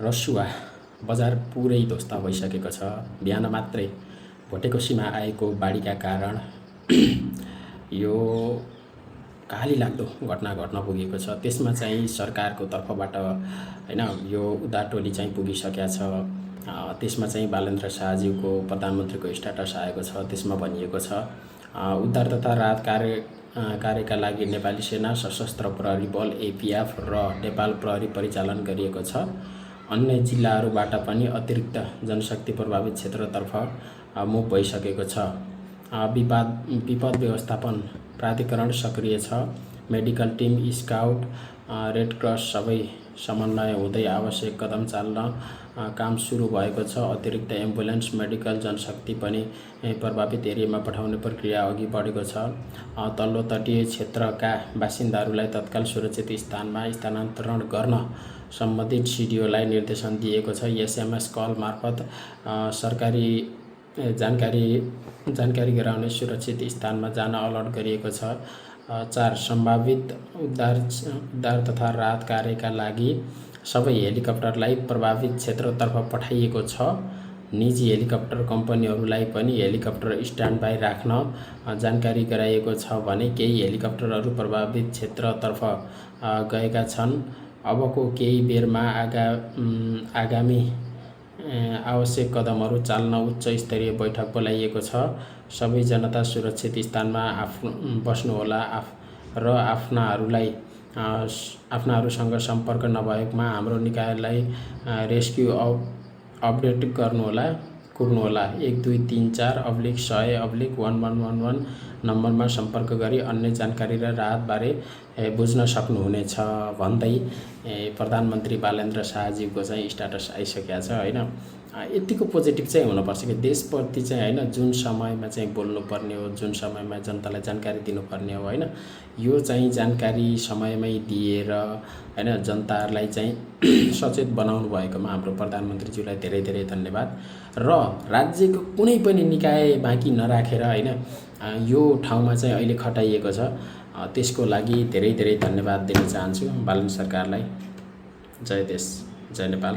रसुवा बजार पुरै ध्वस्त भइसकेको छ। बिहान मात्रै भोटेकोसीमा आएको बाढीका कारण यो काली लाग्दो घटना घट्न पुगेको छ। त्यसमा चाहिँ सरकारको तर्फबाट हैन यो उद्धार टोली चाहिँ पुगिसकेको छ। त्यसमा चाहिँ बालेन्द्र शाहज्यूको प्रधानमन्त्रीको स्ट्याटस आएको छ। त्यसमा भनिएको छ उद्धार तथा राहत कार्यका लागि नेपाली सेना, सशस्त्र प्रहरी बल एपीएफ र नेपाल प्रहरी परिचालन गरिएको छ। अन्य जिल्लाहरूबाट पनि अतिरिक्त जनशक्ति प्रभावित क्षेत्रतर्फ मुभ भइसकेको छ। विपद व्यवस्थापन प्राधिकरण सक्रिय छ। Medical team, scout, red cross सबै समन्वय हुँदै आवश्यक कदम चाल्न काम सुरु भएको छ। अतिरिक्त एम्बुलेन्स, मेडिकल जनशक्ति पनि प्रभावित एरियामा पठाउने प्रक्रिया अघि बढेको छ। तल्लो तटीय क्षेत्रका बासिन्दाहरूलाई तत्काल सुरक्षित स्थानमा स्थानान्तरण गर्न सम्बन्धित सिडिओलाई निर्देशन दिएको छ। एसएमएस कल मार्फत सरकारी जानकारी गराउने सुरक्षित स्थानमा जान अलर्ट गरिएको छ। 4 सम्भावित उद्धार तथा राहत कार्यका लागि सबै हेलिकप्टरलाई प्रभावित क्षेत्रतर्फ पठाइएको छ। निजी हेलिकप्टर कम्पनीहरूलाई पनि हेलिकप्टर स्ट्यान्ड बाई राख्न जानकारी गराइएको छ भने केही हेलिकप्टरहरू प्रभावित क्षेत्रतर्फ गएका छन्। अबको केही बेरमा आगामी आवश्यक कदमहरू चाल्न उच्च स्तरीय बैठक बोलाइएको छ। सबै जनता सुरक्षित स्थानमा बस्नुहोला र आफ्नाहरूसँग सम्पर्क नभएकोमा हाम्रो निकायलाई रेस्क्यु अपडेट कुर्नुहोला। 1234/100/1111 नम्बरमा सम्पर्क गरी अन्य जानकारी र राहतबारे बुझ्न सक्नुहुनेछ भन्दै प्रधानमन्त्री बालेन्द्र शाहज्यूको चाहिँ स्ट्याटस आइसकेको छ हैन। यतिको पोजिटिभ चाहिँ हुनुपर्छ कि देशप्रति चाहिँ हैन जुन समयमा चाहिँ बोल्नुपर्ने हो, जुन समयमा जनतालाई जानकारी दिनुपर्ने हो हैन, यो चाहिँ जानकारी समयमै दिएर हैन जनताहरूलाई चाहिँ सचेत बनाउनु भएकोमा हाम्रो प्रधानमन्त्रीज्यूलाई धेरै धेरै धन्यवाद। र राज्यको कुनै पनि निकाय बाँकी नराखेर हैन यो ठाउँमा चाहिँ अहिले खटाइएको छ, त्यसको लागि धेरै धेरै धन्यवाद दिन चाहन्छु बालन सरकारलाई। जय देश, जय नेपाल।